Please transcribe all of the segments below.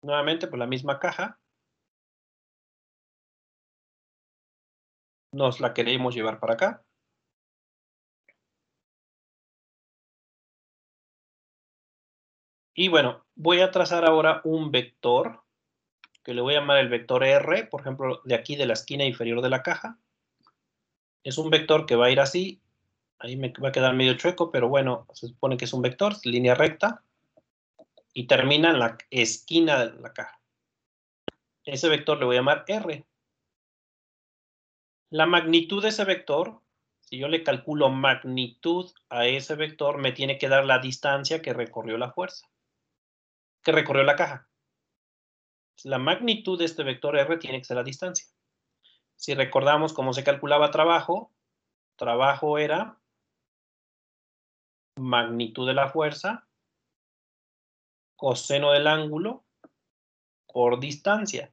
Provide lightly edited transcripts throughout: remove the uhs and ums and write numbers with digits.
Nuevamente, por la misma caja. Nos la queremos llevar para acá. Y bueno, voy a trazar ahora un vector, que le voy a llamar el vector R, por ejemplo, de aquí de la esquina inferior de la caja. Es un vector que va a ir así. Ahí me va a quedar medio chueco, pero bueno, se supone que es un vector, línea recta. Y termina en la esquina de la caja. Ese vector le voy a llamar R. La magnitud de ese vector, si yo le calculo magnitud a ese vector, me tiene que dar la distancia que recorrió la fuerza, que recorrió la caja. La magnitud de este vector R tiene que ser la distancia. Si recordamos cómo se calculaba trabajo era magnitud de la fuerza, coseno del ángulo, por distancia.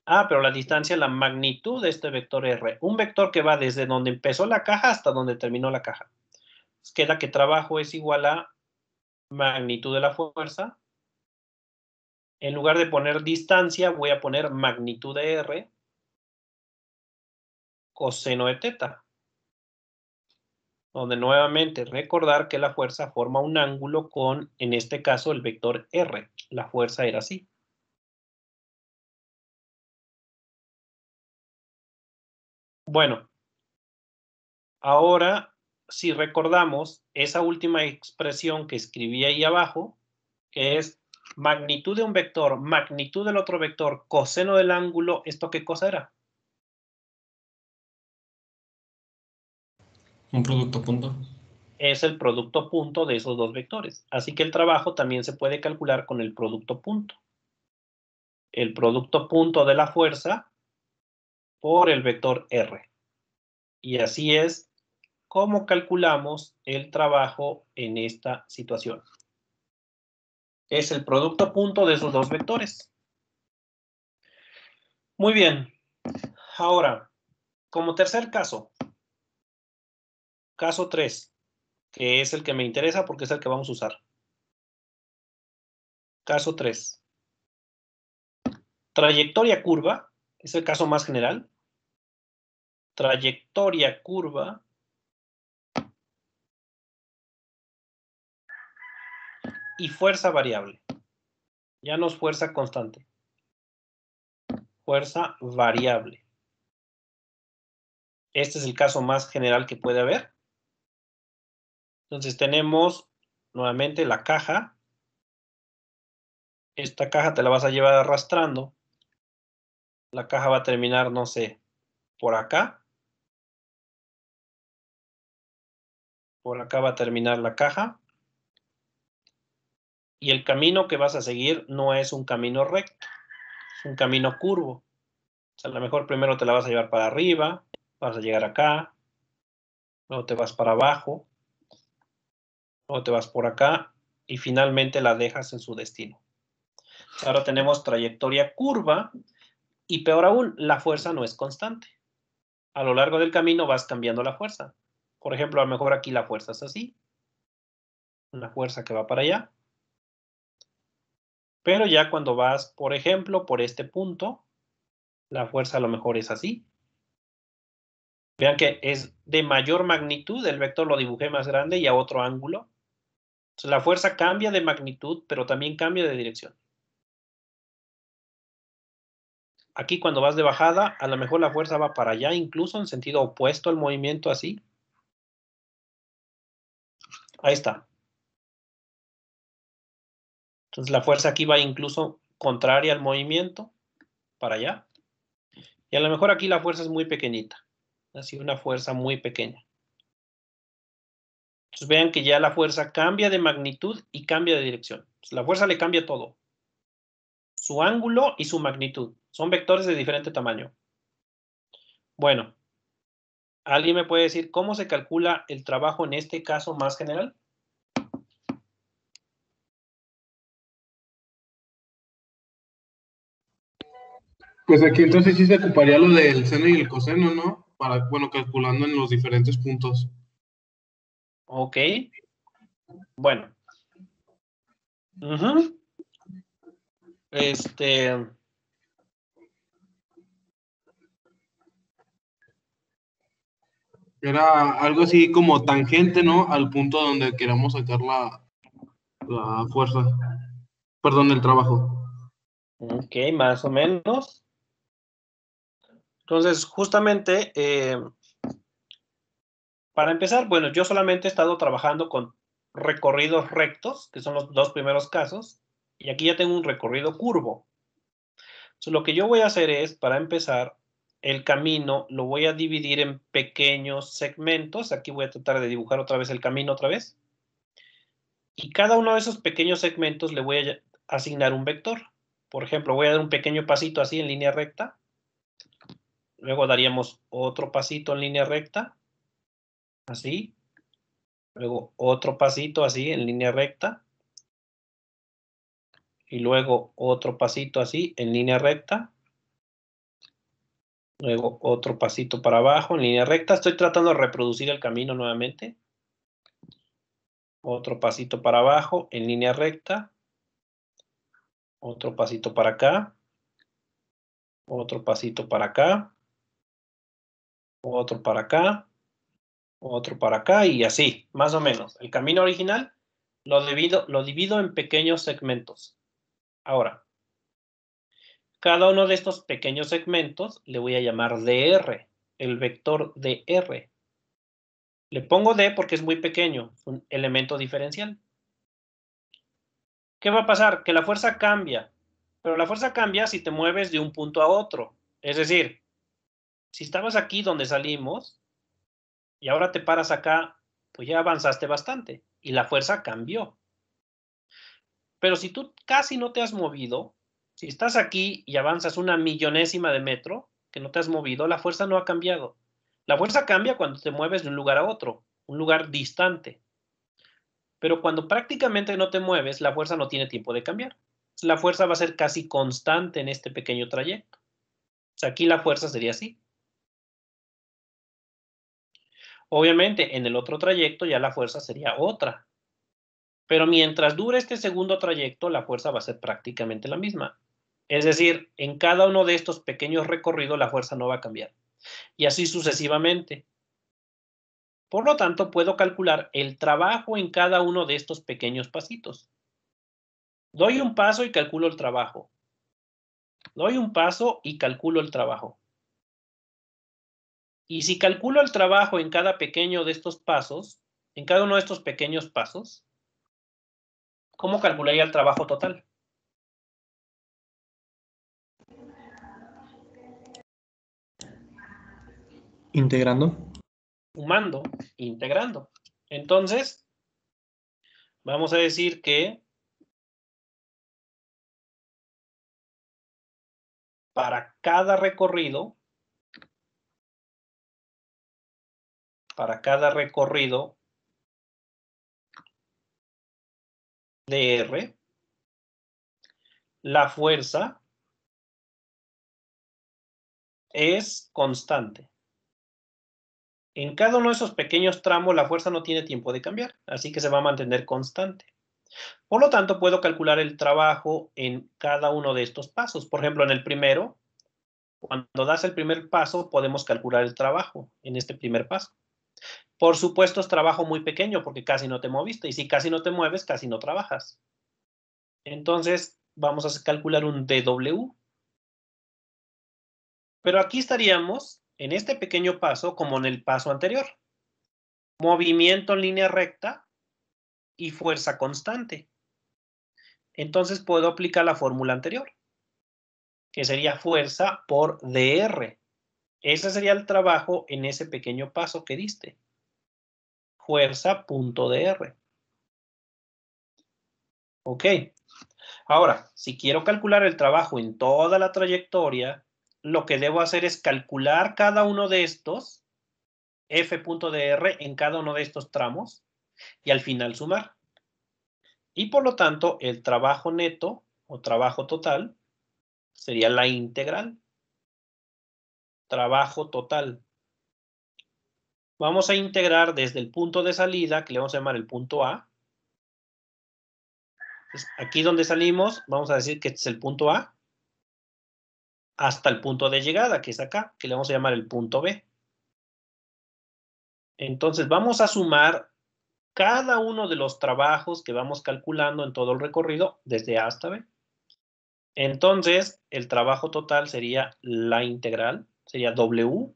Ah, pero la distancia es la magnitud de este vector R. Un vector que va desde donde empezó la caja hasta donde terminó la caja. Queda que trabajo es igual a magnitud de la fuerza. En lugar de poner distancia, voy a poner magnitud de R coseno de teta. Donde nuevamente recordar que la fuerza forma un ángulo con, en este caso, el vector R. La fuerza era así. Bueno, ahora, si recordamos esa última expresión que escribí ahí abajo, que es magnitud de un vector, magnitud del otro vector, coseno del ángulo, ¿esto qué cosa era? Un producto punto. Es el producto punto de esos dos vectores. Así que el trabajo también se puede calcular con el producto punto. El producto punto de la fuerza por el vector R. Y así es como calculamos el trabajo en esta situación. Es el producto punto de esos dos vectores. Muy bien. Ahora, como tercer caso, caso 3, que es el que me interesa porque es el que vamos a usar. Caso 3. Trayectoria curva, es el caso más general. Trayectoria curva y fuerza variable. Ya no es fuerza constante. Fuerza variable. Este es el caso más general que puede haber. Entonces tenemos nuevamente la caja. Esta caja te la vas a llevar arrastrando. La caja va a terminar, no sé, por acá. Por acá va a terminar la caja. Y el camino que vas a seguir no es un camino recto, es un camino curvo. O sea, a lo mejor primero te la vas a llevar para arriba, vas a llegar acá, luego te vas para abajo, luego te vas por acá y finalmente la dejas en su destino. Ahora tenemos trayectoria curva y peor aún, la fuerza no es constante. A lo largo del camino vas cambiando la fuerza. Por ejemplo, a lo mejor aquí la fuerza es así. Una fuerza que va para allá. Pero ya cuando vas, por ejemplo, por este punto, la fuerza a lo mejor es así. Vean que es de mayor magnitud, el vector lo dibujé más grande y a otro ángulo. Entonces, la fuerza cambia de magnitud, pero también cambia de dirección. Aquí cuando vas de bajada, a lo mejor la fuerza va para allá, incluso en sentido opuesto al movimiento así. Ahí está. Entonces la fuerza aquí va incluso contraria al movimiento, para allá. Y a lo mejor aquí la fuerza es muy pequeñita. Así una fuerza muy pequeña. Entonces vean que ya la fuerza cambia de magnitud y cambia de dirección. Entonces, la fuerza le cambia todo. Su ángulo y su magnitud. Son vectores de diferente tamaño. Bueno, ¿alguien me puede decir cómo se calcula el trabajo en este caso más general? Pues aquí entonces sí se ocuparía lo del seno y el coseno, ¿no? Para, bueno, calculando en los diferentes puntos. Ok. Bueno. Era algo así como tangente, ¿no? Al punto donde queramos sacar la fuerza. Perdón, el trabajo. Ok, más o menos. Entonces, justamente, para empezar, bueno, yo solamente he estado trabajando con recorridos rectos, que son los dos primeros casos, y aquí ya tengo un recorrido curvo. Entonces, lo que yo voy a hacer es, para empezar, el camino lo voy a dividir en pequeños segmentos. Aquí voy a tratar de dibujar otra vez el camino otra vez. Y cada uno de esos pequeños segmentos le voy a asignar un vector. Por ejemplo, voy a dar un pequeño pasito así en línea recta. Luego daríamos otro pasito en línea recta. Así. Luego otro pasito así en línea recta. Y luego otro pasito así en línea recta. Luego otro pasito para abajo en línea recta. Estoy tratando de reproducir el camino nuevamente. Otro pasito para abajo en línea recta. Otro pasito para acá. Otro pasito para acá. Otro para acá. Otro para acá y así, más o menos. El camino original lo divido en pequeños segmentos. Ahora, cada uno de estos pequeños segmentos le voy a llamar dr, el vector dr. Le pongo d porque es muy pequeño, un elemento diferencial. ¿Qué va a pasar? Que la fuerza cambia, pero la fuerza cambia si te mueves de un punto a otro. Es decir, si estabas aquí donde salimos y ahora te paras acá, pues ya avanzaste bastante y la fuerza cambió. Pero si tú casi no te has movido, si estás aquí y avanzas una millonésima de metro, que no te has movido, la fuerza no ha cambiado. La fuerza cambia cuando te mueves de un lugar a otro, un lugar distante. Pero cuando prácticamente no te mueves, la fuerza no tiene tiempo de cambiar. La fuerza va a ser casi constante en este pequeño trayecto. O sea, aquí la fuerza sería así. Obviamente, en el otro trayecto ya la fuerza sería otra. Pero mientras dure este segundo trayecto, la fuerza va a ser prácticamente la misma. Es decir, en cada uno de estos pequeños recorridos la fuerza no va a cambiar. Y así sucesivamente. Por lo tanto, puedo calcular el trabajo en cada uno de estos pequeños pasitos. Doy un paso y calculo el trabajo. Doy un paso y calculo el trabajo. Y si calculo el trabajo en cada pequeño de estos pasos, en cada uno de estos pequeños pasos, ¿cómo calcularía el trabajo total? Integrando. Sumando, integrando. Entonces, vamos a decir que para cada recorrido de R, la fuerza es constante. En cada uno de esos pequeños tramos la fuerza no tiene tiempo de cambiar, así que se va a mantener constante. Por lo tanto, puedo calcular el trabajo en cada uno de estos pasos. Por ejemplo, en el primero, cuando das el primer paso, podemos calcular el trabajo en este primer paso. Por supuesto, es trabajo muy pequeño porque casi no te moviste, y si casi no te mueves, casi no trabajas. Entonces, vamos a calcular un dW. Pero aquí estaríamos en este pequeño paso como en el paso anterior. Movimiento en línea recta y fuerza constante. Entonces puedo aplicar la fórmula anterior, que sería fuerza por dr. Ese sería el trabajo en ese pequeño paso que diste. Fuerza.dr. Ok. Ahora, si quiero calcular el trabajo en toda la trayectoria, lo que debo hacer es calcular cada uno de estos, F.dr en cada uno de estos tramos, y al final sumar. Y por lo tanto, el trabajo neto o trabajo total sería la integral. Trabajo total. Vamos a integrar desde el punto de salida, que le vamos a llamar el punto A, Entonces, aquí donde salimos, vamos a decir que este es el punto A, hasta el punto de llegada, que es acá, que le vamos a llamar el punto B. Entonces, vamos a sumar cada uno de los trabajos que vamos calculando en todo el recorrido, desde A hasta B. Entonces, el trabajo total sería la integral, sería W,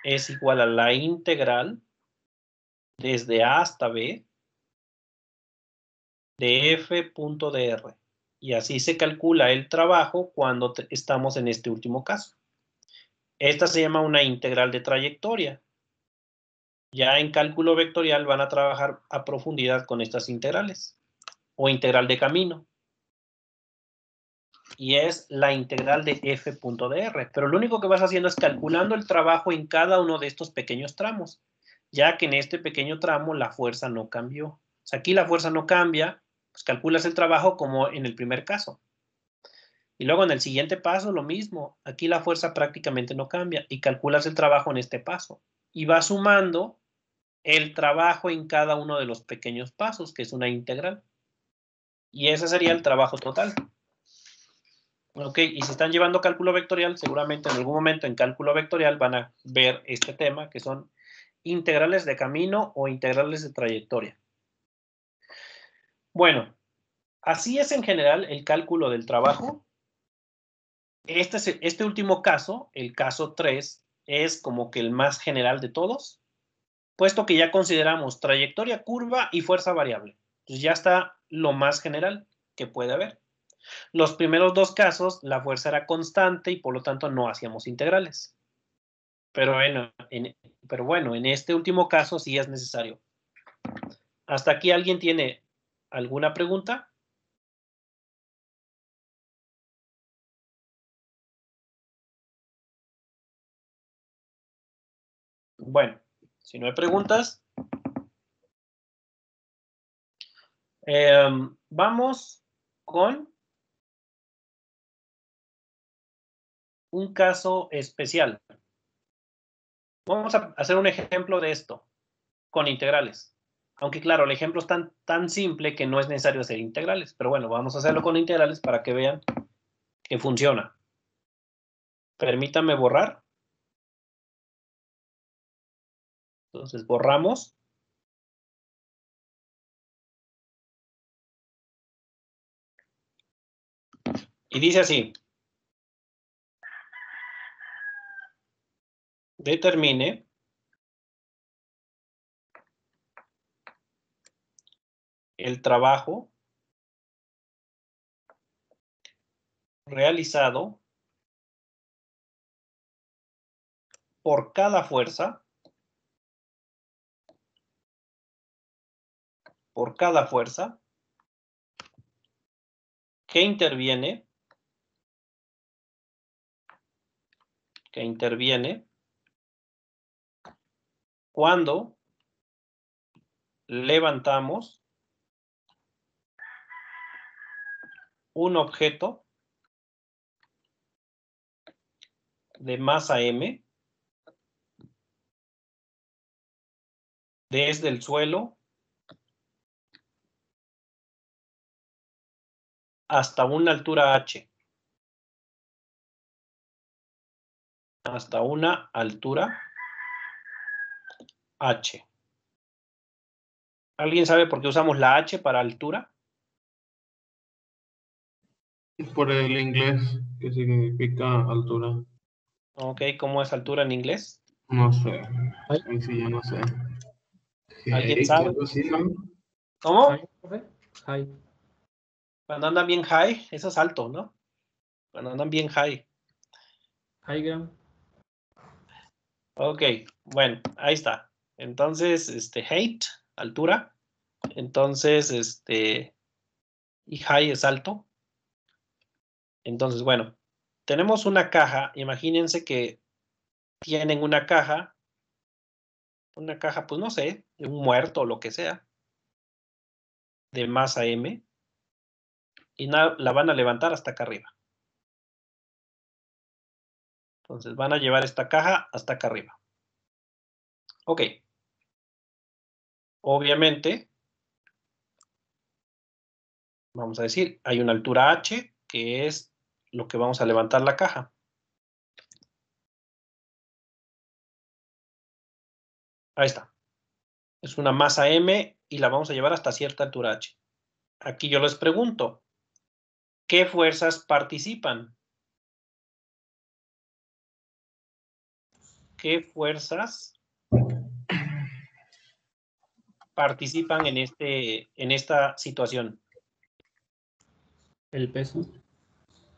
es igual a la integral desde A hasta B de f.dr. Y así se calcula el trabajo cuando estamos en este último caso. Esta se llama una integral de trayectoria. Ya en cálculo vectorial van a trabajar a profundidad con estas integrales, o integral de camino. Y es la integral de f.dr. Pero lo único que vas haciendo es calculando el trabajo en cada uno de estos pequeños tramos, ya que en este pequeño tramo la fuerza no cambió. O sea, aquí la fuerza no cambia, pues calculas el trabajo como en el primer caso. Y luego en el siguiente paso lo mismo. Aquí la fuerza prácticamente no cambia y calculas el trabajo en este paso. Y vas sumando el trabajo en cada uno de los pequeños pasos, que es una integral. Y ese sería el trabajo total. Ok, y si están llevando cálculo vectorial, seguramente en algún momento en cálculo vectorial van a ver este tema, que son integrales de camino o integrales de trayectoria. Bueno, así es en general el cálculo del trabajo. Este último caso, el caso 3, es como que el más general de todos, puesto que ya consideramos trayectoria, curva y fuerza variable. Entonces ya está lo más general que puede haber. Los primeros dos casos, la fuerza era constante y por lo tanto no hacíamos integrales. Pero bueno, en este último caso sí es necesario. ¿Hasta aquí alguien tiene alguna pregunta? Bueno, si no hay preguntas, vamos con un caso especial. Vamos a hacer un ejemplo de esto con integrales. Aunque claro, el ejemplo es tan simple que no es necesario hacer integrales. Pero bueno, vamos a hacerlo con integrales para que vean que funciona. Permítame borrar. Entonces borramos. Y dice así. Determine el trabajo realizado por cada fuerza que interviene cuando levantamos un objeto de masa M desde el suelo hasta una altura H. Hasta una altura H. ¿Alguien sabe por qué usamos la H para altura? Por el inglés, que significa altura. Ok, ¿cómo es altura en inglés? No sé. Hi. Ahí sí, ya no sé. ¿Alguien Hey, sabe? algo así, ¿no? ¿Cómo? Hi, profe. Hi. Cuando andan bien high, eso es alto, ¿no? Cuando andan bien high. Hi, Graham. Ok, bueno, ahí está. Entonces, height, altura. Entonces, y high es alto. Entonces, bueno, tenemos una caja. Imagínense que tienen una caja, pues no sé, de un muerto o lo que sea, de masa M, y la van a levantar hasta acá arriba. Entonces van a llevar esta caja hasta acá arriba. Ok. Obviamente, Vamos a decir, hay una altura h, que es lo que vamos a levantar la caja. Ahí está. Es una masa m y la vamos a llevar hasta cierta altura h. Aquí yo les pregunto, ¿qué fuerzas participan? ¿Qué fuerzas participan en esta situación? El peso.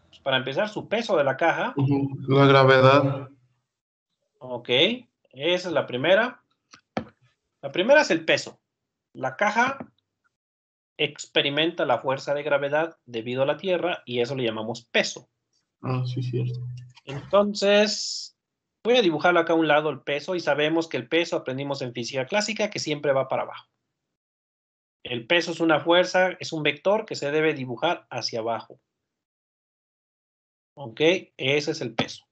Pues para empezar, su peso de la caja. La gravedad. Ok, esa es la primera. La primera es el peso. La caja experimenta la fuerza de gravedad debido a la Tierra y eso le llamamos peso. Ah, sí, cierto. Entonces, voy a dibujarlo acá a un lado el peso y sabemos que el peso aprendimos en física clásica que siempre va para abajo. El peso es una fuerza, es un vector que se debe dibujar hacia abajo. Ok, ese es el peso.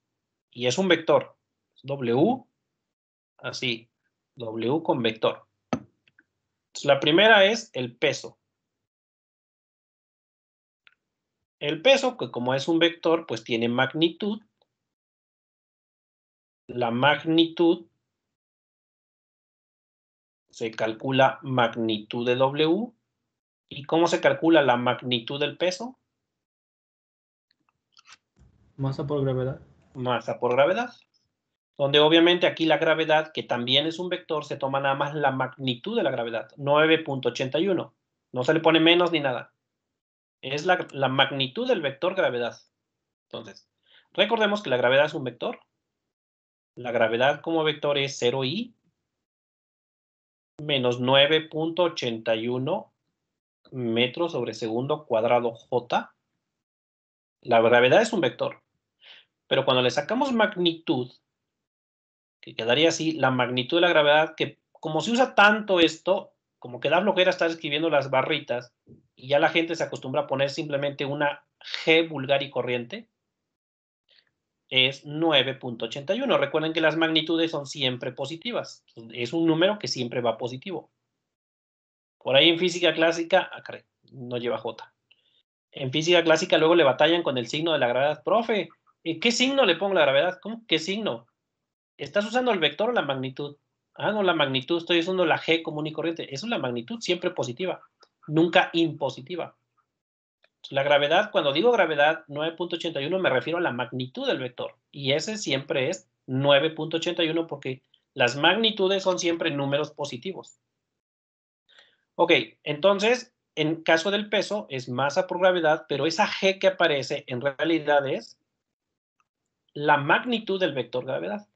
Y es un vector. W, así, W con vector. Entonces, la primera es el peso. El peso, que como es un vector, pues tiene magnitud. La magnitud se calcula magnitud de W. ¿Y cómo se calcula la magnitud del peso? Masa por gravedad. Masa por gravedad. Donde obviamente aquí la gravedad, que también es un vector, se toma nada más la magnitud de la gravedad, 9.81. No se le pone menos ni nada. Es la magnitud del vector gravedad. Entonces, recordemos que la gravedad es un vector. La gravedad como vector es 0i menos 9.81 metros sobre segundo cuadrado j. La gravedad es un vector. Pero cuando le sacamos magnitud, que quedaría así, la magnitud de la gravedad, que como se usa tanto esto, como que da flojera estar escribiendo las barritas, y ya la gente se acostumbra a poner simplemente una G vulgar y corriente, es 9.81. Recuerden que las magnitudes son siempre positivas. Es un número que siempre va positivo. Por ahí en física clásica, caray, no lleva J. En física clásica luego le batallan con el signo de la gravedad. Profe, ¿qué signo le pongo a la gravedad? ¿Cómo? ¿Qué signo? ¿Estás usando el vector o la magnitud? Ah, no, la magnitud, estoy usando la G común y corriente. Eso es la magnitud, siempre positiva, nunca impositiva. La gravedad, cuando digo gravedad 9.81 me refiero a la magnitud del vector. Y ese siempre es 9.81 porque las magnitudes son siempre números positivos. Ok, entonces, en caso del peso es masa por gravedad, pero esa G que aparece en realidad es la magnitud del vector gravedad.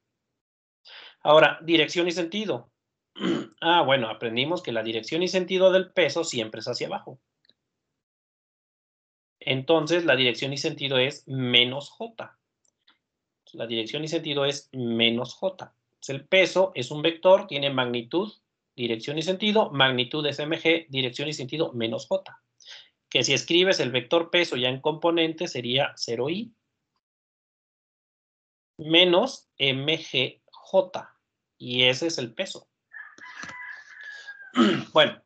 Ahora, dirección y sentido. Ah, bueno, aprendimos que la dirección y sentido del peso siempre es hacia abajo. Entonces, la dirección y sentido es menos J. La dirección y sentido es menos J. Entonces, el peso es un vector, tiene magnitud, dirección y sentido, magnitud es mg, dirección y sentido menos J. Que si escribes el vector peso ya en componente sería 0i menos mgj. Y ese es el peso. Bueno,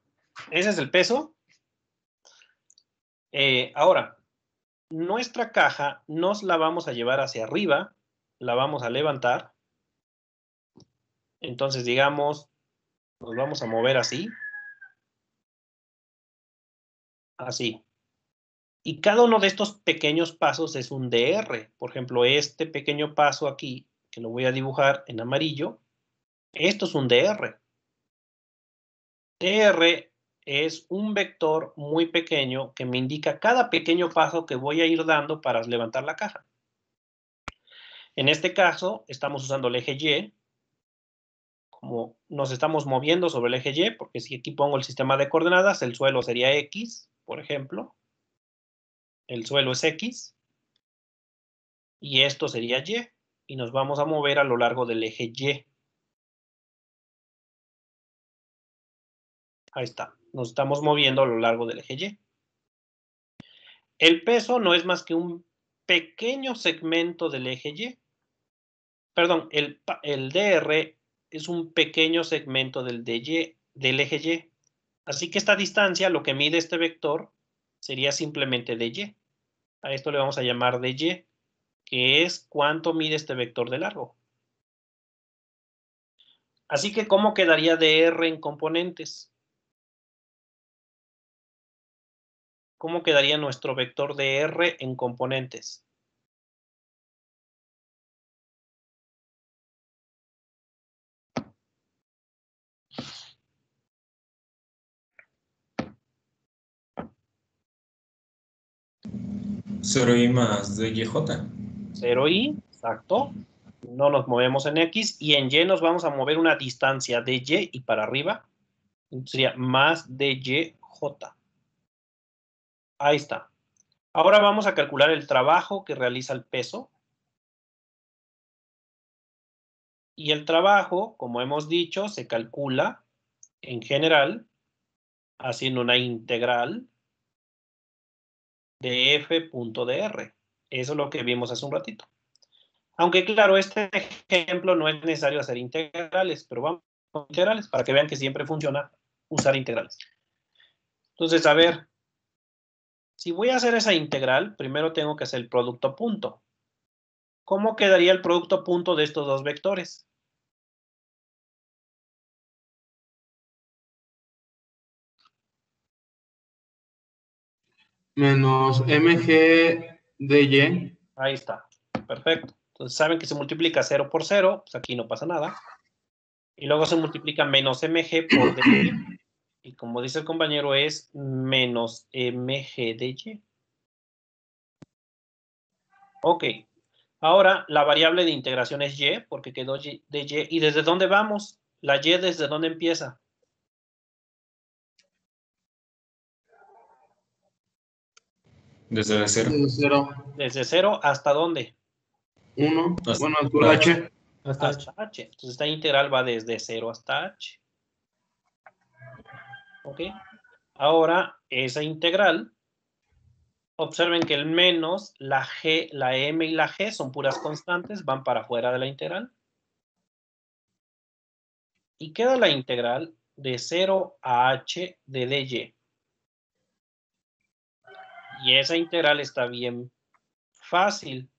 ese es el peso. Ahora, nuestra caja nos la vamos a llevar hacia arriba, la vamos a levantar. Entonces, digamos, nos vamos a mover así. Así. Y cada uno de estos pequeños pasos es un DR. Por ejemplo, este pequeño paso aquí, que lo voy a dibujar en amarillo, esto es un DR. DR es un vector muy pequeño que me indica cada pequeño paso que voy a ir dando para levantar la caja. En este caso, estamos usando el eje Y. Como nos estamos moviendo sobre el eje Y, porque si aquí pongo el sistema de coordenadas, el suelo sería X, por ejemplo. El suelo es X. Y esto sería Y. Y nos vamos a mover a lo largo del eje Y. Ahí está. Nos estamos moviendo a lo largo del eje Y. El peso no es más que un pequeño segmento del eje Y. Perdón, el DR es un pequeño segmento del eje Y. Así que esta distancia, lo que mide este vector, sería simplemente dy. A esto le vamos a llamar dy, que es cuánto mide este vector de largo. Así que, ¿cómo quedaría dr en componentes? ¿Cómo quedaría nuestro vector dr en componentes? Cero i más dyj. 0i, exacto. No nos movemos en x y en y nos vamos a mover una distancia de y y para arriba. Entonces sería más dyj. Ahí está. Ahora vamos a calcular el trabajo que realiza el peso. Y el trabajo, como hemos dicho, se calcula en general haciendo una integral de f.dr. Eso es lo que vimos hace un ratito. Aunque claro, este ejemplo no es necesario hacer integrales, pero vamos a integrales para que vean que siempre funciona usar integrales. Entonces, a ver, si voy a hacer esa integral, primero tengo que hacer el producto punto. ¿Cómo quedaría el producto punto de estos dos vectores? Menos mg dy. Ahí está, perfecto. Entonces saben que se multiplica 0 por 0, pues aquí no pasa nada. Y luego se multiplica menos mg por dy. Y como dice el compañero, es menos mg de y. Ok. Ahora, la variable de integración es y, porque quedó y de y. ¿Y desde dónde vamos? La y, ¿desde dónde empieza? Desde cero. Desde 0. Desde 0 ¿hasta dónde? 1. Hasta Bueno, altura h. h. Hasta Hasta h. Entonces, esta integral va desde 0 hasta h. ¿Ok? Ahora, esa integral, observen que el menos, la g, la m y la g son puras constantes, van para afuera de la integral. Y queda la integral de 0 a h de dy. Y esa integral está bien fácil.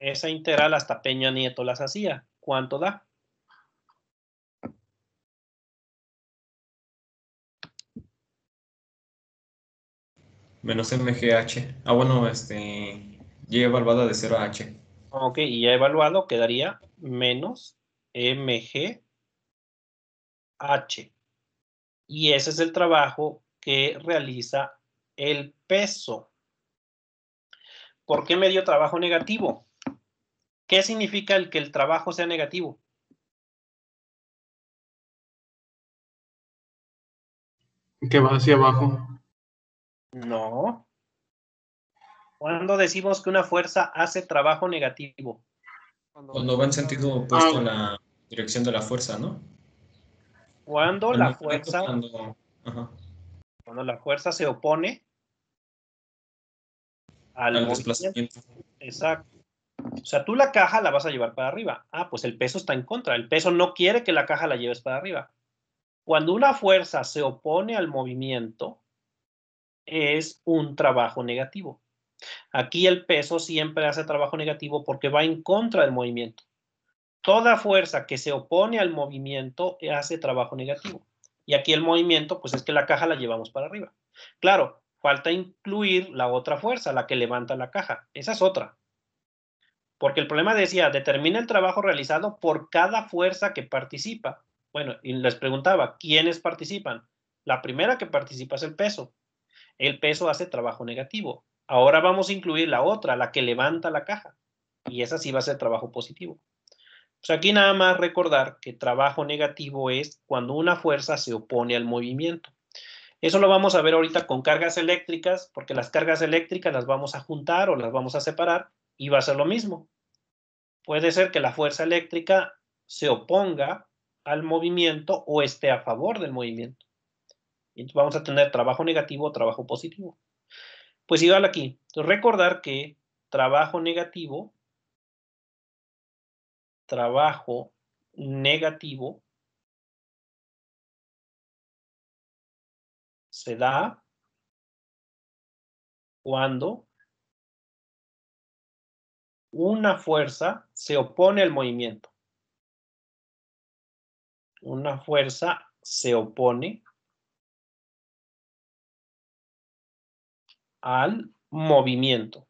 Esa integral hasta Peña Nieto las hacía. ¿Cuánto da? Menos mgh. Ah, bueno, y evaluada de 0 a h. Ok, y ya evaluado quedaría menos mg h. Y ese es el trabajo que realiza el peso. ¿Por qué me dio trabajo negativo? ¿Qué significa el que el trabajo sea negativo? Que va hacia abajo. No. ¿Cuándo decimos que una fuerza hace trabajo negativo? Cuando va en sentido opuesto a la dirección de la fuerza, ¿no? Cuando El la movimiento fuerza, cuando... Ajá. cuando la fuerza se opone al Al movimiento. desplazamiento. Exacto. O sea, tú la caja la vas a llevar para arriba. Ah, pues el peso está en contra. El peso no quiere que la caja la lleves para arriba. Cuando una fuerza se opone al movimiento, es un trabajo negativo. Aquí el peso siempre hace trabajo negativo porque va en contra del movimiento. Toda fuerza que se opone al movimiento hace trabajo negativo. Y aquí el movimiento, pues es que la caja la llevamos para arriba. Claro, falta incluir la otra fuerza, la que levanta la caja. Esa es otra. Porque el problema decía, determina el trabajo realizado por cada fuerza que participa. Bueno, y les preguntaba, ¿quiénes participan? La primera que participa es el peso. El peso hace trabajo negativo. Ahora vamos a incluir la otra, la que levanta la caja. Y esa sí va a ser trabajo positivo. Pues aquí nada más recordar que trabajo negativo es cuando una fuerza se opone al movimiento. Eso lo vamos a ver ahorita con cargas eléctricas, porque las cargas eléctricas las vamos a juntar o las vamos a separar y va a ser lo mismo. Puede ser que la fuerza eléctrica se oponga al movimiento o esté a favor del movimiento. Entonces vamos a tener trabajo negativo o trabajo positivo. Pues igual aquí, recordar que trabajo negativo trabajo negativo se da cuando una fuerza se opone al movimiento. Una fuerza se opone al movimiento.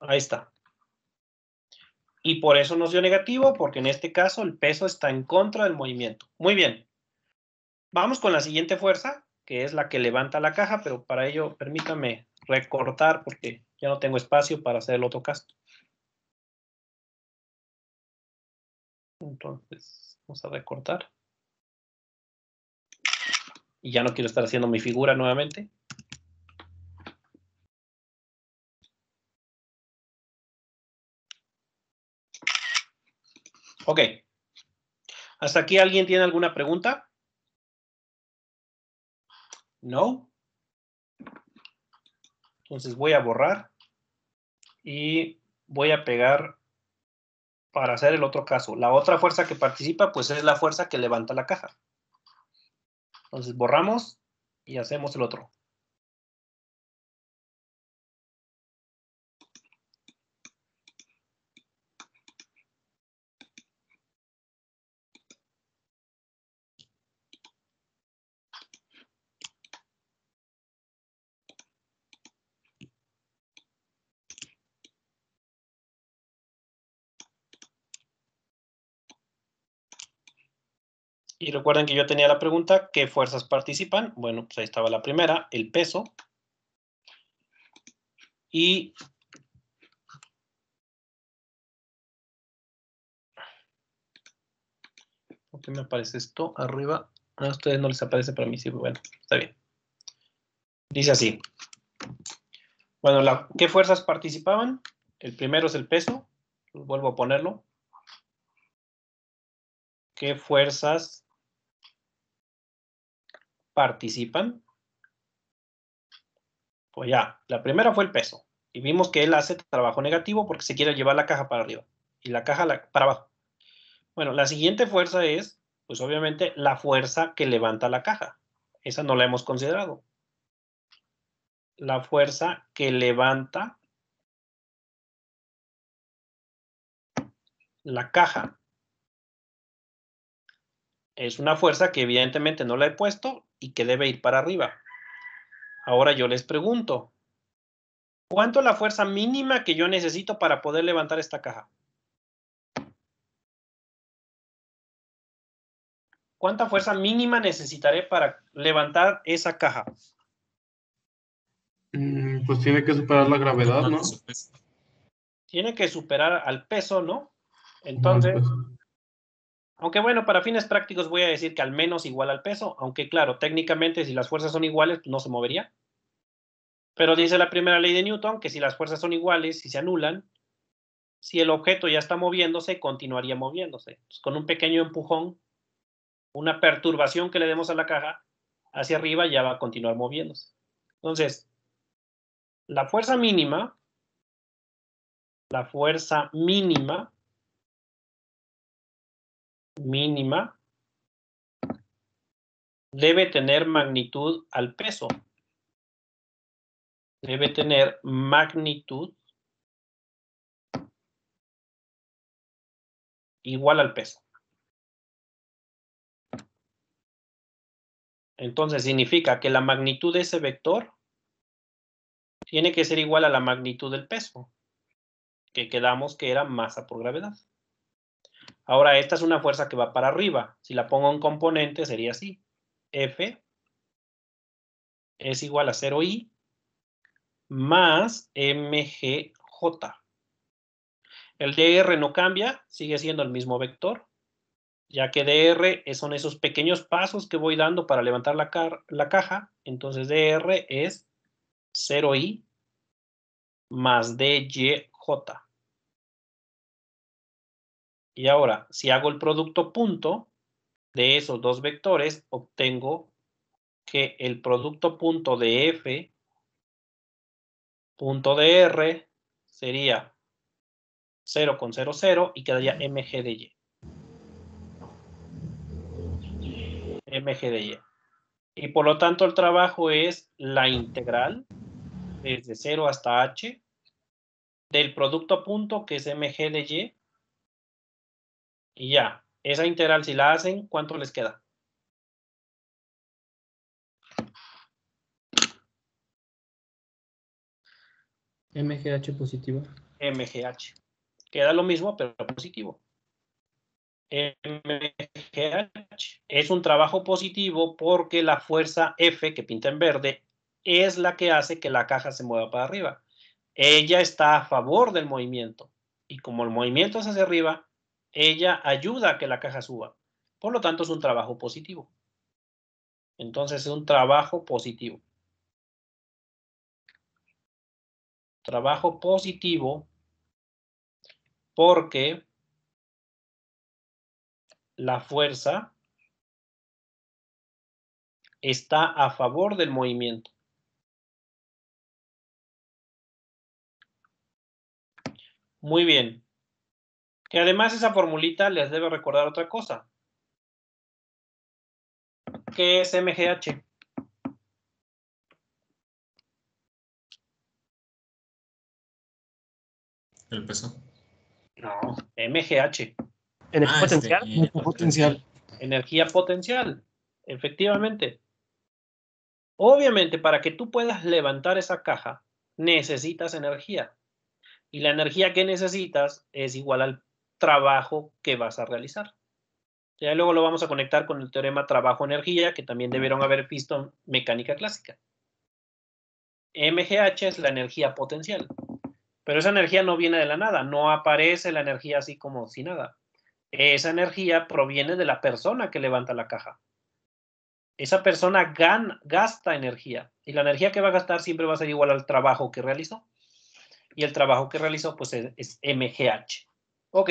Ahí está. Y por eso nos dio negativo, porque en este caso el peso está en contra del movimiento. Muy bien. Vamos con la siguiente fuerza, que es la que levanta la caja, pero para ello permítame recortar porque ya no tengo espacio para hacer el otro caso. Entonces, vamos a recortar. Y ya no quiero estar haciendo mi figura nuevamente. Ok. ¿Hasta aquí alguien tiene alguna pregunta? ¿No? Entonces voy a borrar y voy a pegar para hacer el otro caso. La otra fuerza que participa, pues es la fuerza que levanta la caja. Entonces borramos y hacemos el otro. Y recuerden que yo tenía la pregunta, ¿qué fuerzas participan? Bueno, pues ahí estaba la primera, el peso. Y ¿por qué me aparece esto arriba? A ustedes no les aparece, para mí sí. Bueno, está bien. Dice así. Bueno, ¿qué fuerzas participaban? El primero es el peso. Vuelvo a ponerlo. ¿Qué fuerzas participan? Pues ya, la primera fue el peso. Y vimos que él hace trabajo negativo porque se quiere llevar la caja para arriba. Y la caja para abajo. Bueno, la siguiente fuerza es, pues obviamente, la fuerza que levanta la caja. Esa no la hemos considerado. La fuerza que levanta la caja. Es una fuerza que evidentemente no la he puesto y que debe ir para arriba. Ahora yo les pregunto, ¿cuánto es la fuerza mínima que yo necesito para poder levantar esta caja? ¿Cuánta fuerza mínima necesitaré para levantar esa caja? Pues tiene que superar la gravedad, ¿no? Tiene que superar al peso, ¿no? No, Entonces, pues, aunque bueno, para fines prácticos voy a decir que al menos igual al peso, aunque claro, técnicamente si las fuerzas son iguales, pues no se movería. Pero dice la primera ley de Newton que si las fuerzas son iguales y se anulan, si el objeto ya está moviéndose, continuaría moviéndose. Pues con un pequeño empujón, una perturbación que le demos a la caja hacia arriba, ya va a continuar moviéndose. Entonces, la fuerza mínima debe tener magnitud al peso. Debe tener magnitud igual al peso. Entonces significa que la magnitud de ese vector tiene que ser igual a la magnitud del peso, que quedamos que era masa por gravedad. Ahora, esta es una fuerza que va para arriba. Si la pongo en componente, sería así. F es igual a 0I más mgj. El dr no cambia, sigue siendo el mismo vector, ya que dr son esos pequeños pasos que voy dando para levantar la caja. Entonces dr es 0I más dyj. Y ahora, si hago el producto punto de esos dos vectores, obtengo que el producto punto de f punto dr sería 0 con 0, 0 y quedaría mg de y. mg de y. Y por lo tanto el trabajo es la integral desde 0 hasta h del producto a punto, que es mg de y. Y ya, esa integral si la hacen, ¿cuánto les queda? MGH positiva. MGH. Queda lo mismo, pero positivo. MGH es un trabajo positivo porque la fuerza F, que pinta en verde, es la que hace que la caja se mueva para arriba. Ella está a favor del movimiento. Y como el movimiento es hacia arriba, ella ayuda a que la caja suba. Por lo tanto, es un trabajo positivo. Entonces, es un trabajo positivo. Trabajo positivo porque la fuerza está a favor del movimiento. Muy bien. Que además esa formulita les debe recordar otra cosa. ¿Qué es MGH? El peso. No, MGH. Energía potencial. Potencial. Energía potencial. Efectivamente. Obviamente, para que tú puedas levantar esa caja, necesitas energía. Y la energía que necesitas es igual al trabajo que vas a realizar. Ya luego lo vamos a conectar con el teorema trabajo-energía, que también debieron haber visto en mecánica clásica. MGH es la energía potencial. Pero esa energía no viene de la nada, no aparece la energía así como si nada. Esa energía proviene de la persona que levanta la caja. Esa persona gasta energía, y la energía que va a gastar siempre va a ser igual al trabajo que realizó. Y el trabajo que realizó pues es MGH. Ok.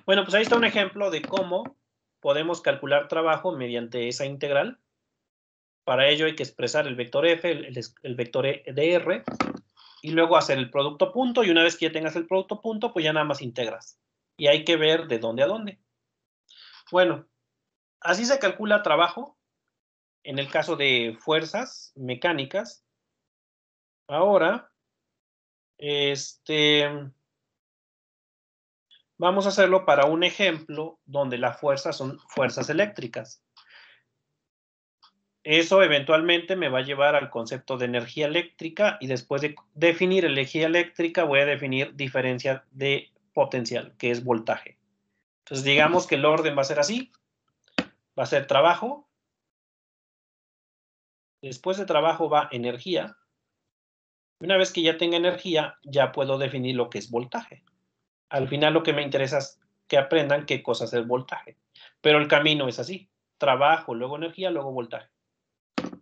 Bueno, pues ahí está un ejemplo de cómo podemos calcular trabajo mediante esa integral. Para ello hay que expresar el vector F, el vector dr, y luego hacer el producto punto, y una vez que ya tengas el producto punto, pues ya nada más integras. Y hay que ver de dónde a dónde. Bueno, así se calcula trabajo en el caso de fuerzas mecánicas. Ahora, vamos a hacerlo para un ejemplo donde las fuerzas son fuerzas eléctricas. Eso eventualmente me va a llevar al concepto de energía eléctrica, y después de definir energía eléctrica voy a definir diferencia de potencial, que es voltaje. Entonces digamos que el orden va a ser así. Va a ser trabajo. Después de trabajo va energía. Una vez que ya tenga energía, ya puedo definir lo que es voltaje. Al final lo que me interesa es que aprendan qué cosa es el voltaje. Pero el camino es así. Trabajo, luego energía, luego voltaje.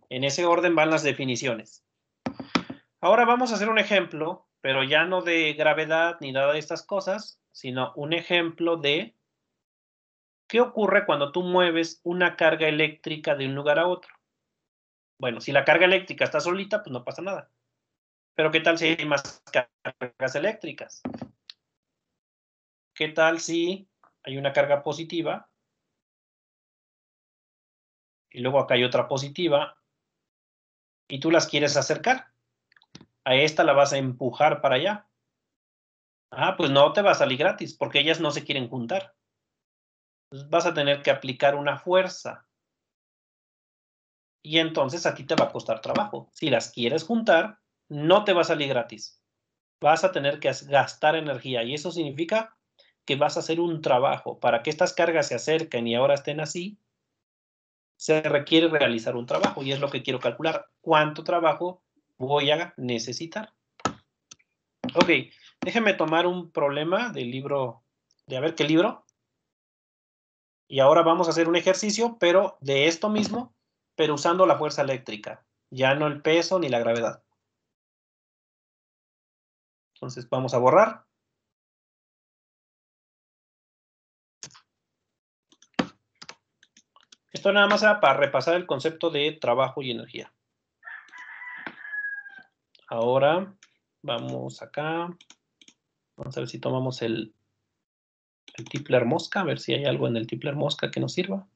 En ese orden van las definiciones. Ahora vamos a hacer un ejemplo, pero ya no de gravedad ni nada de estas cosas, sino un ejemplo de qué ocurre cuando tú mueves una carga eléctrica de un lugar a otro. Bueno, si la carga eléctrica está solita, pues no pasa nada. Pero ¿qué tal si hay más cargas eléctricas? ¿Qué tal si hay una carga positiva y luego acá hay otra positiva y tú las quieres acercar? A esta la vas a empujar para allá. Ah, pues no te va a salir gratis porque ellas no se quieren juntar. Entonces vas a tener que aplicar una fuerza. Y entonces a ti te va a costar trabajo. Si las quieres juntar, no te va a salir gratis. Vas a tener que gastar energía, y eso significa que vas a hacer un trabajo. Para que estas cargas se acerquen y ahora estén así, se requiere realizar un trabajo, y es lo que quiero calcular. ¿Cuánto trabajo voy a necesitar? Ok, déjenme tomar un problema del libro, de a ver qué libro. Y ahora vamos a hacer un ejercicio, pero de esto mismo, pero usando la fuerza eléctrica, ya no el peso ni la gravedad. Entonces vamos a borrar. Esto nada más era para repasar el concepto de trabajo y energía. Ahora vamos acá. Vamos a ver si tomamos el Tipler mosca, a ver si hay algo en el Tipler mosca que nos sirva.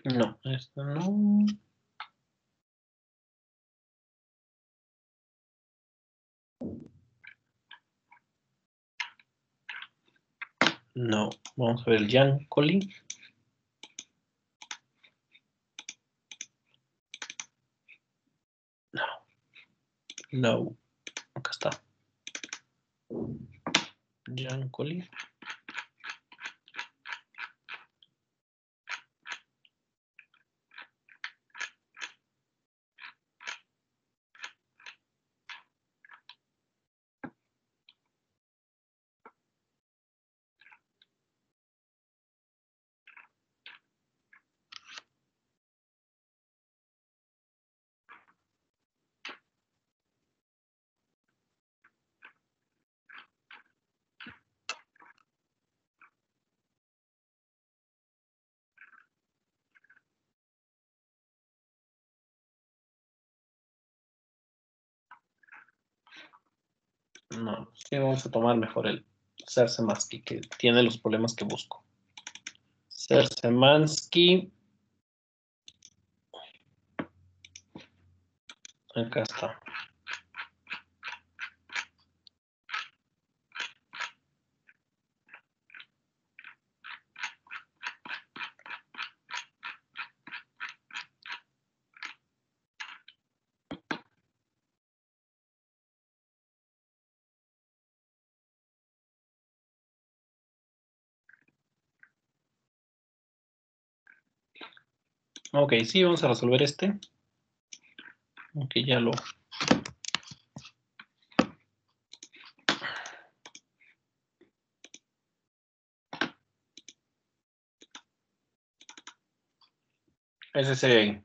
No, esto no. No, vamos a ver el Yankoli. No, no, acá está. Yankoli. No, sí, vamos a tomar mejor el Sersemansky, que tiene los problemas que busco. Sersemansky. Acá está. Ok, sí, vamos a resolver este. Aunque ya lo... Ese sería ahí.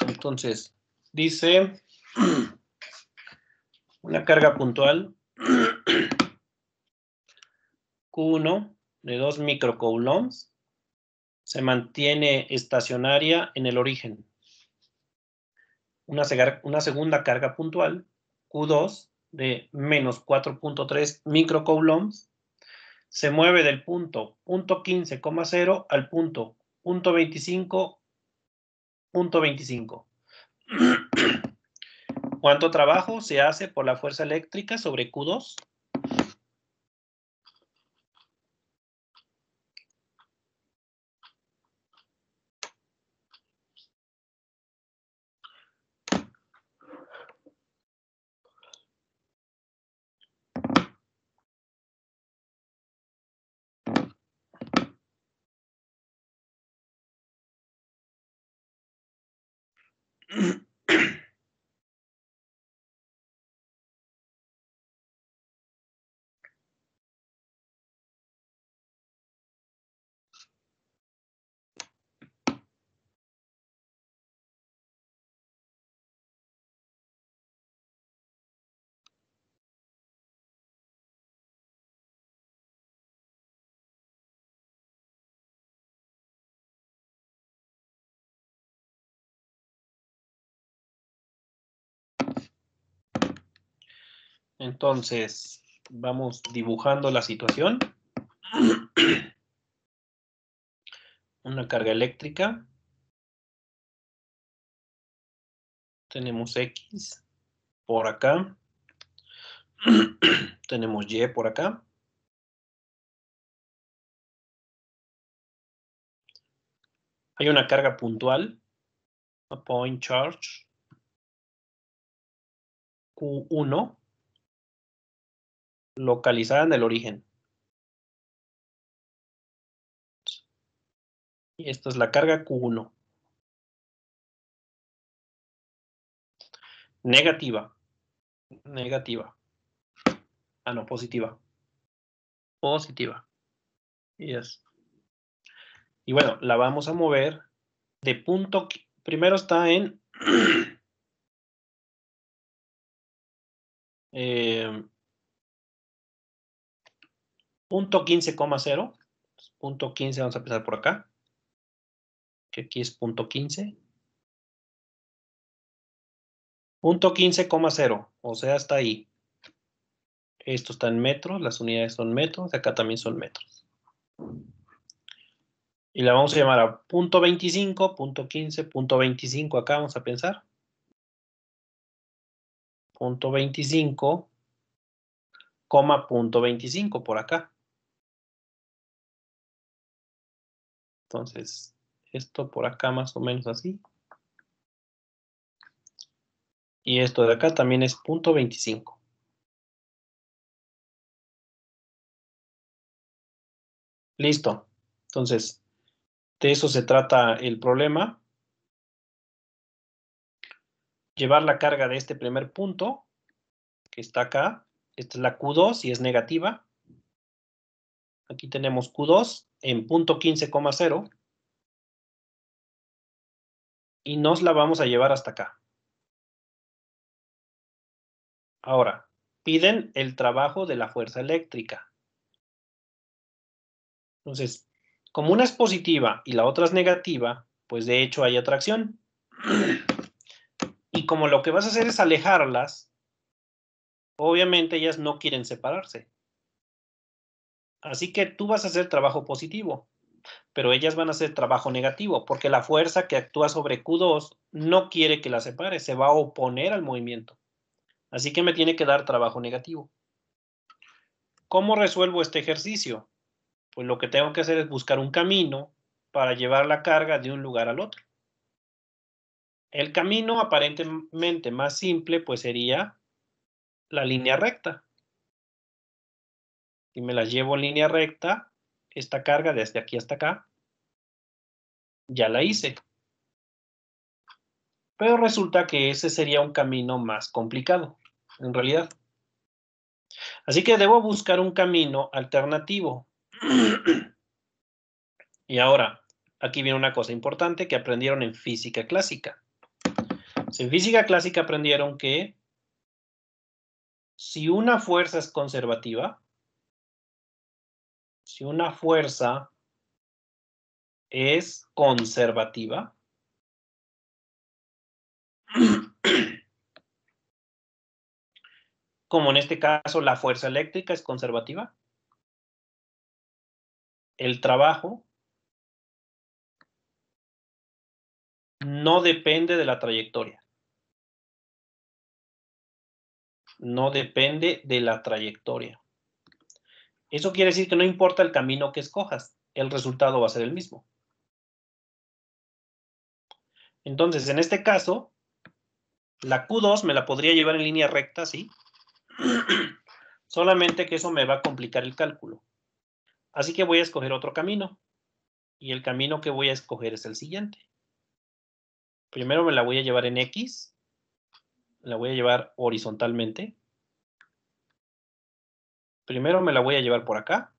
Entonces, dice una carga puntual Q1 de 2 microcoulombs se mantiene estacionaria en el origen. Una segunda carga puntual Q2 de menos 4.3 microcoulombs se mueve del punto 15,0 al punto 25.25. ¿Cuánto trabajo se hace por la fuerza eléctrica sobre Q2? Entonces, vamos dibujando la situación. Una carga eléctrica. Tenemos X por acá. Tenemos Y por acá. Hay una carga puntual, a point charge, Q1, localizada en el origen. Y esta es la carga Q1. Negativa. Negativa. Ah, no, positiva. Positiva. Yes. Y bueno, la vamos a mover de punto. Primero está en punto 15,0. Punto 15, vamos a empezar por acá. Que aquí es punto 15. Punto 15,0. O sea, está ahí. Esto está en metros, las unidades son metros, acá también son metros. Y la vamos a llamar a punto 25, punto 15, punto 25, acá vamos a pensar. Punto 25, coma punto 25 por acá. Entonces, esto por acá más o menos así. Y esto de acá también es punto 25. Listo. Entonces, de eso se trata el problema. Llevar la carga de este primer punto, que está acá. Esta es la Q2 y es negativa. Aquí tenemos Q2 en punto 15,0. Y nos la vamos a llevar hasta acá. Ahora, piden el trabajo de la fuerza eléctrica. Entonces, como una es positiva y la otra es negativa, pues de hecho hay atracción. Y como lo que vas a hacer es alejarlas, obviamente ellas no quieren separarse. Así que tú vas a hacer trabajo positivo, pero ellas van a hacer trabajo negativo, porque la fuerza que actúa sobre Q2 no quiere que la separe, se va a oponer al movimiento. Así que me tiene que dar trabajo negativo. ¿Cómo resuelvo este ejercicio? Pues lo que tengo que hacer es buscar un camino para llevar la carga de un lugar al otro. El camino aparentemente más simple pues sería la línea recta. Si me la llevo en línea recta, esta carga desde aquí hasta acá, ya la hice. Pero resulta que ese sería un camino más complicado, en realidad. Así que debo buscar un camino alternativo. Y ahora, aquí viene una cosa importante que aprendieron en física clásica. En física clásica aprendieron que si una fuerza es conservativa, si una fuerza es conservativa, como en este caso la fuerza eléctrica es conservativa, el trabajo no depende de la trayectoria. No depende de la trayectoria. Eso quiere decir que no importa el camino que escojas, el resultado va a ser el mismo. Entonces, en este caso, la Q2 me la podría llevar en línea recta, ¿sí? Solamente que eso me va a complicar el cálculo. Así que voy a escoger otro camino. Y el camino que voy a escoger es el siguiente. Primero me la voy a llevar en X. La voy a llevar horizontalmente. Primero me la voy a llevar por acá.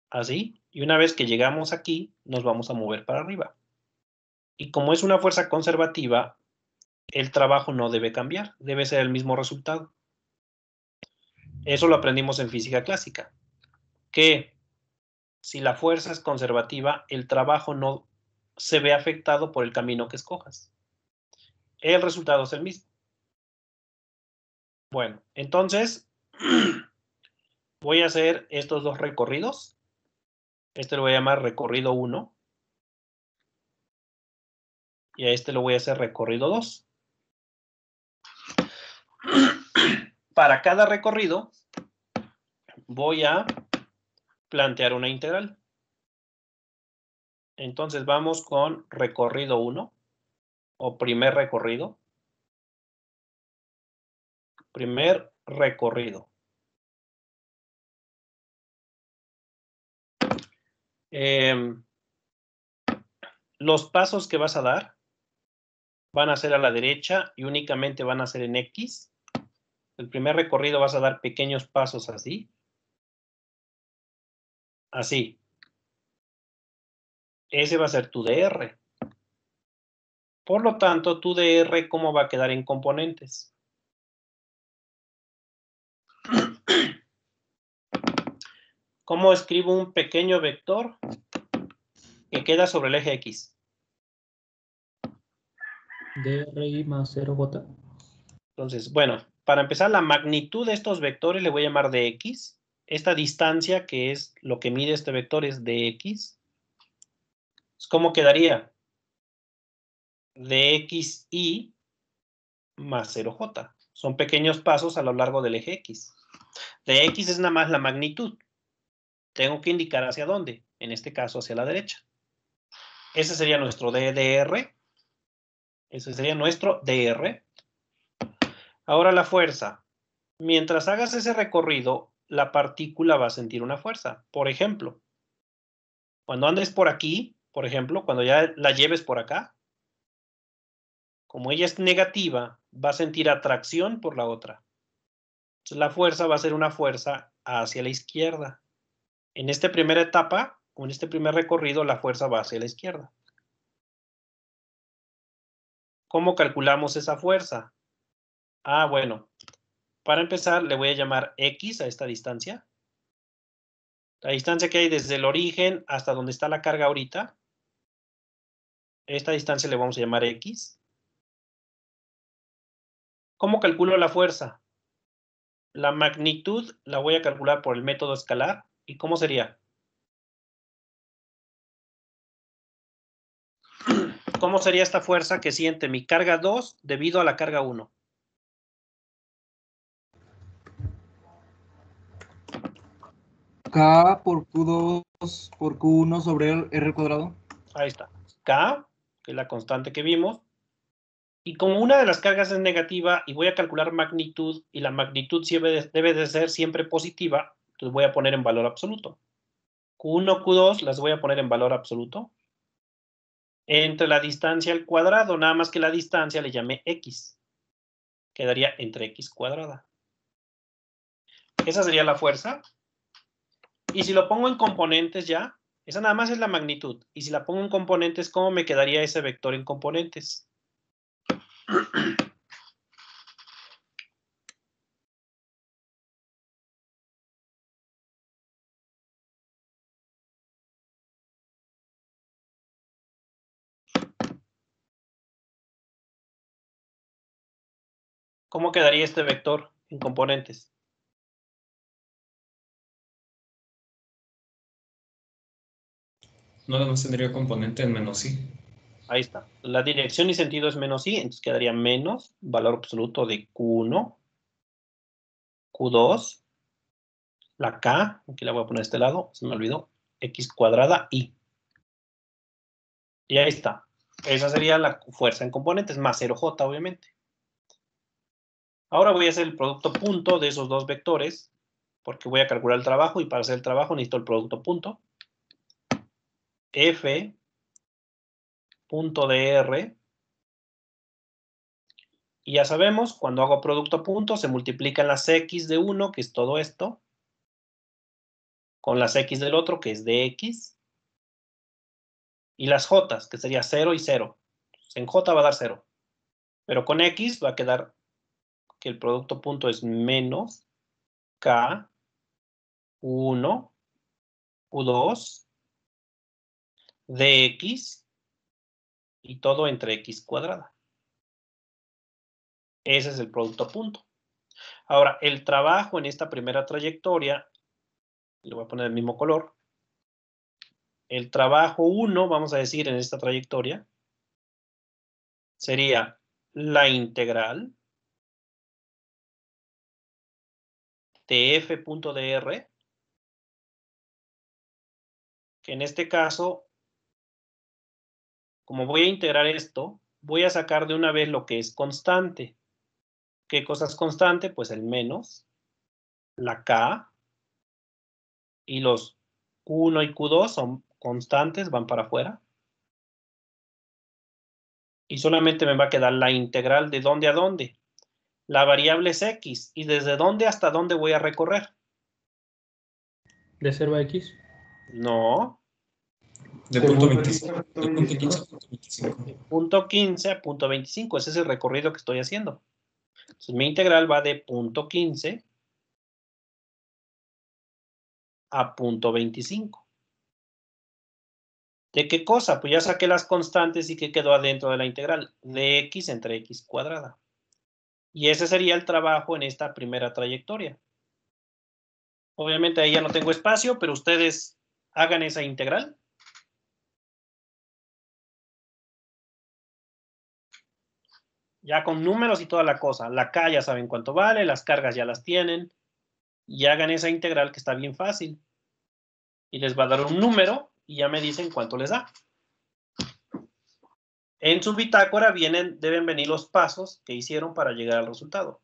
Así. Y una vez que llegamos aquí, nos vamos a mover para arriba. Y como es una fuerza conservativa, el trabajo no debe cambiar. Debe ser el mismo resultado. Eso lo aprendimos en física clásica. Que si la fuerza es conservativa, el trabajo no se ve afectado por el camino que escojas. El resultado es el mismo. Bueno, entonces voy a hacer estos dos recorridos. Este lo voy a llamar recorrido 1. Y a este lo voy a hacer recorrido 2. para cada recorrido voy a plantear una integral. Entonces vamos con recorrido 1 o primer recorrido. Primer recorrido. Los pasos que vas a dar van a ser a la derecha y únicamente van a ser en X. El primer recorrido vas a dar pequeños pasos así. Así. Ese va a ser tu DR. Por lo tanto, tu DR, ¿cómo va a quedar en componentes? ¿Cómo escribo un pequeño vector que queda sobre el eje X? DRI más 0J. Entonces, bueno, para empezar, la magnitud de estos vectores le voy a llamar dx. Esta distancia, que es lo que mide este vector, es dx. ¿Cómo quedaría? Dxi más 0j. Son pequeños pasos a lo largo del eje X. Dx es nada más la magnitud. Tengo que indicar hacia dónde. En este caso, hacia la derecha. Ese sería nuestro DDR. Ese sería nuestro DR. Ahora la fuerza. Mientras hagas ese recorrido, la partícula va a sentir una fuerza. Por ejemplo, cuando andes por aquí, por ejemplo, cuando ya la lleves por acá, como ella es negativa, va a sentir atracción por la otra. Entonces la fuerza va a ser una fuerza hacia la izquierda. En esta primera etapa, o en este primer recorrido, la fuerza va hacia la izquierda. ¿Cómo calculamos esa fuerza? Ah, bueno. Para empezar, le voy a llamar X a esta distancia. La distancia que hay desde el origen hasta donde está la carga ahorita. Esta distancia le vamos a llamar X. ¿Cómo calculo la fuerza? La magnitud la voy a calcular por el método escalar. ¿Y cómo sería? ¿Cómo sería esta fuerza que siente mi carga 2 debido a la carga 1? K por Q2 por Q1 sobre el R cuadrado. Ahí está. K, que es la constante que vimos. Y como una de las cargas es negativa y voy a calcular magnitud, y la magnitud debe de ser siempre positiva, entonces voy a poner en valor absoluto. Q1, Q2 las voy a poner en valor absoluto. Entre la distancia al cuadrado, nada más que la distancia le llamé X. Quedaría entre X cuadrada. Esa sería la fuerza. Y si lo pongo en componentes ya, esa nada más es la magnitud. Y si la pongo en componentes, ¿cómo me quedaría ese vector en componentes? ¿Cómo quedaría este vector en componentes? Nada más tendría componente en menos i. Ahí está. La dirección y sentido es menos i, entonces quedaría menos valor absoluto de Q1, Q2, la K, aquí la voy a poner a este lado, se me olvidó, X cuadrada i. Y ahí está. Esa sería la fuerza en componentes, más 0J, obviamente. Ahora voy a hacer el producto punto de esos dos vectores, porque voy a calcular el trabajo, y para hacer el trabajo necesito el producto punto. F punto dr. Y ya sabemos, cuando hago producto punto, se multiplican las X de uno, que es todo esto, con las X del otro, que es dx, y las J, que sería 0 y 0. En J va a dar 0. Pero con X va a quedar que el producto punto es menos K, U1, U2, dx, y todo entre X cuadrada. Ese es el producto punto. Ahora, el trabajo en esta primera trayectoria, le voy a poner el mismo color. El trabajo 1, vamos a decir, en esta trayectoria, sería la integral tf.dr, que en este caso, como voy a integrar esto, voy a sacar de una vez lo que es constante. ¿Qué cosa es constante? Pues el menos, la K, y los Q1 y Q2 son constantes, van para afuera. Y solamente me va a quedar la integral de dónde a dónde. La variable es X, y desde dónde hasta dónde voy a recorrer. ¿De 0 a X? No, De punto 25. De punto 15 a punto 25. de punto 15 a punto 25, ese es el recorrido que estoy haciendo. Entonces mi integral va de punto 15 a punto 25. ¿De qué cosa? Pues ya saqué las constantes y ¿qué quedó adentro de la integral? De X entre X cuadrada. Y ese sería el trabajo en esta primera trayectoria. Obviamente ahí ya no tengo espacio, pero ustedes hagan esa integral. Ya con números y toda la cosa. La K ya saben cuánto vale, las cargas ya las tienen. Y hagan esa integral que está bien fácil. Y les va a dar un número y ya me dicen cuánto les da. En su bitácora deben venir los pasos que hicieron para llegar al resultado.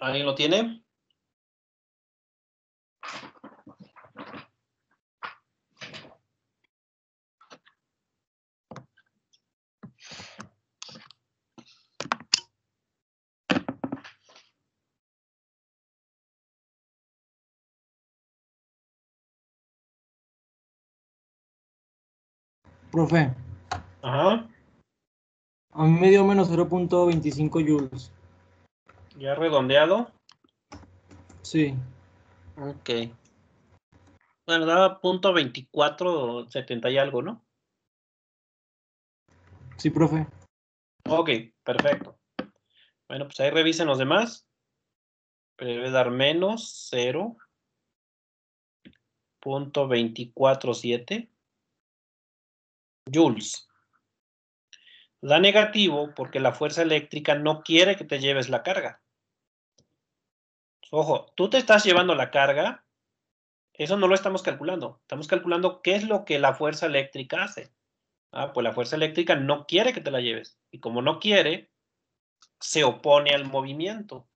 ¿Alguien lo tiene? Profe, Ajá. a mí me dio menos 0.25 joules. Ya redondeado. Sí. Ok. Bueno, daba punto 24, 70 y algo, ¿no? Sí, profe. Ok, perfecto. Bueno, pues ahí revisen los demás. Pero debe dar menos 0.247 joules. Da negativo porque la fuerza eléctrica no quiere que te lleves la carga. Ojo, tú te estás llevando la carga, eso no lo estamos calculando. Estamos calculando qué es lo que la fuerza eléctrica hace. Ah, pues la fuerza eléctrica no quiere que te la lleves. Y como no quiere, se opone al movimiento.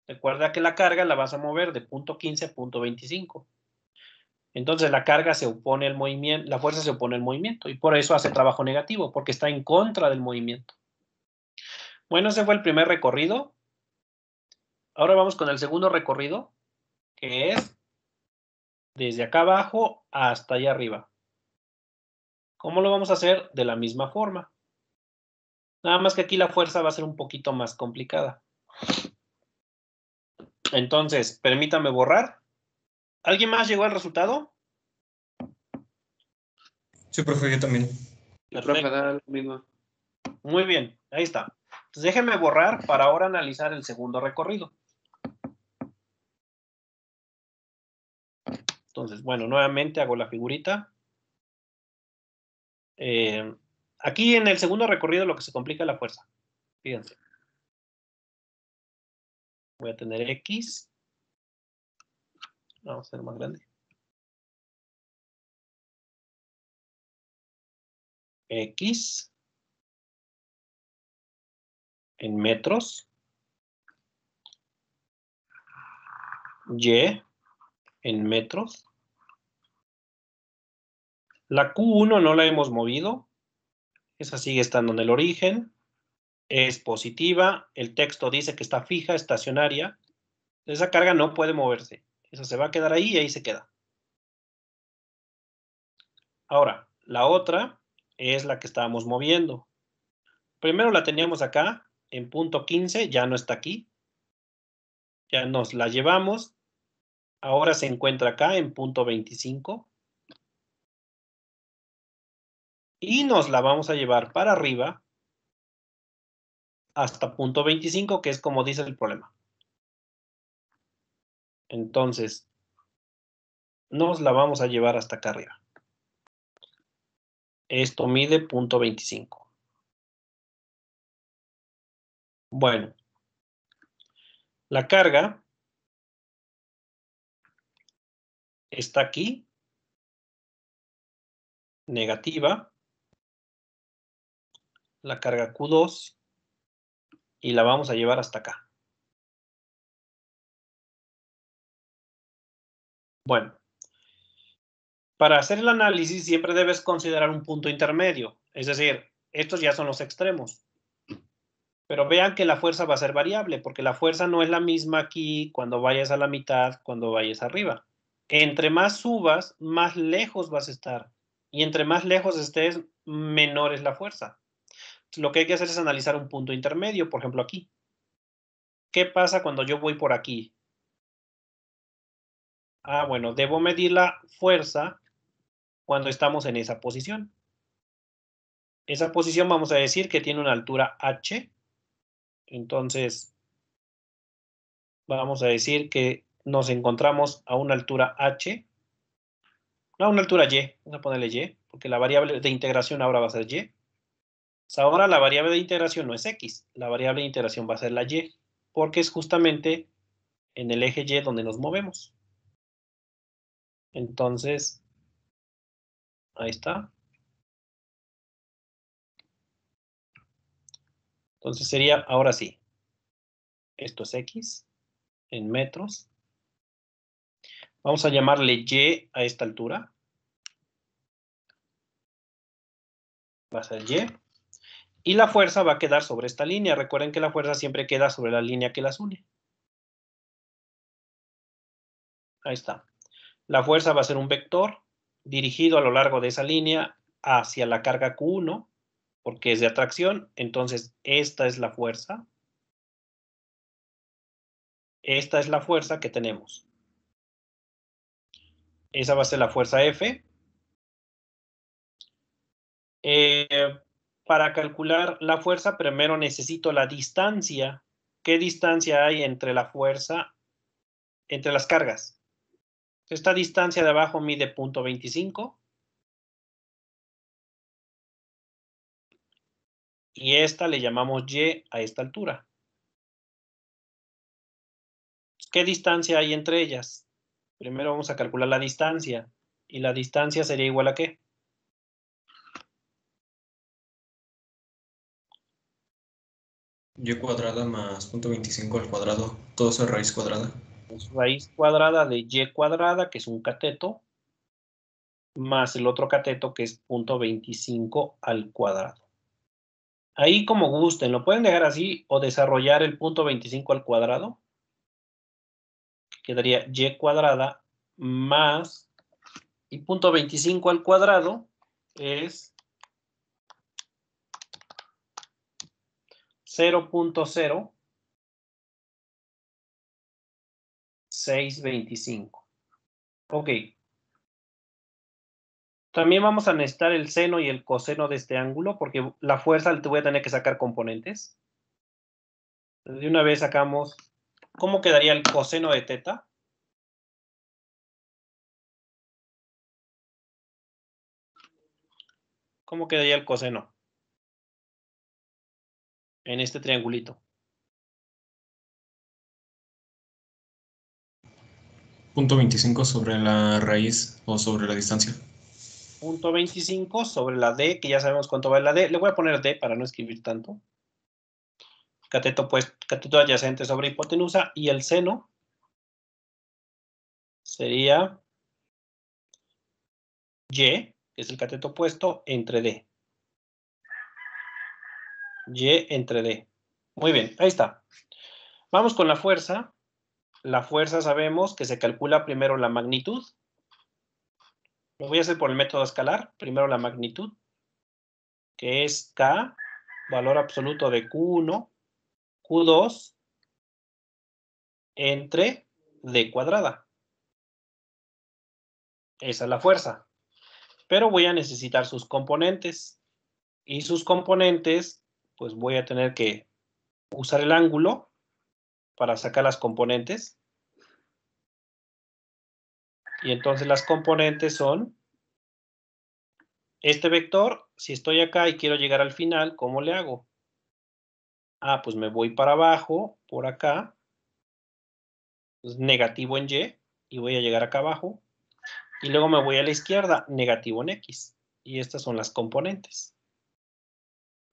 Recuerda que la carga la vas a mover de punto 15 a punto 25. Entonces la carga se opone al movimiento, la fuerza se opone al movimiento y por eso hace trabajo negativo, porque está en contra del movimiento. Bueno, ese fue el primer recorrido. Ahora vamos con el segundo recorrido, que es desde acá abajo hasta allá arriba. ¿Cómo lo vamos a hacer? De la misma forma. Nada más que aquí la fuerza va a ser un poquito más complicada. Entonces, permítame borrar. ¿Alguien más llegó al resultado? Sí, profe, yo también. El profe da lo mismo. Muy bien, ahí está. Entonces déjenme borrar para ahora analizar el segundo recorrido. Entonces, bueno, nuevamente hago la figurita. Aquí en el segundo recorrido lo que se complica es la fuerza. Fíjense. Voy a tener X. Vamos a hacer más grande. X en metros. Y en metros. La Q1 no la hemos movido. Esa sigue estando en el origen. Es positiva. El texto dice que está fija, estacionaria. Esa carga no puede moverse. Esa se va a quedar ahí y ahí se queda. Ahora, la otra es la que estábamos moviendo. Primero la teníamos acá, en punto 15, ya no está aquí. Ya nos la llevamos. Ahora se encuentra acá en punto 25. Y nos la vamos a llevar para arriba hasta punto 25, que es como dice el problema. Entonces, nos la vamos a llevar hasta acá arriba. Esto mide punto 25. Bueno, la carga está aquí, negativa, la carga Q2, y la vamos a llevar hasta acá. Bueno, para hacer el análisis siempre debes considerar un punto intermedio, es decir, estos ya son los extremos. Pero vean que la fuerza va a ser variable, porque la fuerza no es la misma aquí cuando vayas a la mitad, cuando vayas arriba. Entre más subas, más lejos vas a estar. Y entre más lejos estés, menor es la fuerza. Lo que hay que hacer es analizar un punto intermedio, por ejemplo aquí. ¿Qué pasa cuando yo voy por aquí? Ah, bueno, debo medir la fuerza cuando estamos en esa posición. Esa posición vamos a decir que tiene una altura h. Entonces, vamos a decir que nos encontramos a una altura h. No, a una altura y. Vamos a ponerle y, porque la variable de integración ahora va a ser y. Ahora la variable de integración no es x. La variable de integración va a ser la y, porque es justamente en el eje y donde nos movemos. Entonces, ahí está. Entonces sería, ahora sí, esto es x en metros. Vamos a llamarle y a esta altura. Va a ser y. Y la fuerza va a quedar sobre esta línea. Recuerden que la fuerza siempre queda sobre la línea que las une. Ahí está. La fuerza va a ser un vector dirigido a lo largo de esa línea hacia la carga Q1, porque es de atracción. Entonces, esta es la fuerza. Esta es la fuerza que tenemos. Esa va a ser la fuerza F. Para calcular la fuerza, primero necesito la distancia. ¿Qué distancia hay entre la fuerza, entre las cargas? Esta distancia de abajo mide punto 25. Y esta le llamamos y a esta altura. ¿Qué distancia hay entre ellas? Primero vamos a calcular la distancia. ¿Y la distancia sería igual a qué? Y cuadrada más punto 25 al cuadrado. Todo eso es raíz cuadrada. Es raíz cuadrada de y cuadrada, que es un cateto, más el otro cateto, que es punto 25 al cuadrado. Ahí como gusten, lo pueden dejar así o desarrollar el punto 25 al cuadrado. Quedaría y cuadrada más, y punto 25 al cuadrado es 0.0625. Ok. También vamos a necesitar el seno y el coseno de este ángulo, porque la fuerza te voy a tener que sacar componentes. De una vez sacamos, ¿cómo quedaría el coseno de teta? ¿Cómo quedaría el coseno en este triangulito? Punto 25 sobre la raíz o sobre la distancia. Punto 25 sobre la D, que ya sabemos cuánto vale la D. Le voy a poner D para no escribir tanto. Cateto, pues, cateto adyacente sobre hipotenusa. Y el seno sería Y, que es el cateto opuesto, entre D. Y entre D. Muy bien, ahí está. Vamos con la fuerza. La fuerza sabemos que se calcula primero la magnitud. Lo voy a hacer por el método escalar. Primero la magnitud, que es K, valor absoluto de Q1, Q2, entre D cuadrada. Esa es la fuerza. Pero voy a necesitar sus componentes. Y sus componentes, pues voy a tener que usar el ángulo para sacar las componentes. Y entonces las componentes son este vector. Si estoy acá y quiero llegar al final, ¿cómo le hago? Ah, pues me voy para abajo, por acá. Pues negativo en y voy a llegar acá abajo. Y luego me voy a la izquierda, negativo en X. Y estas son las componentes.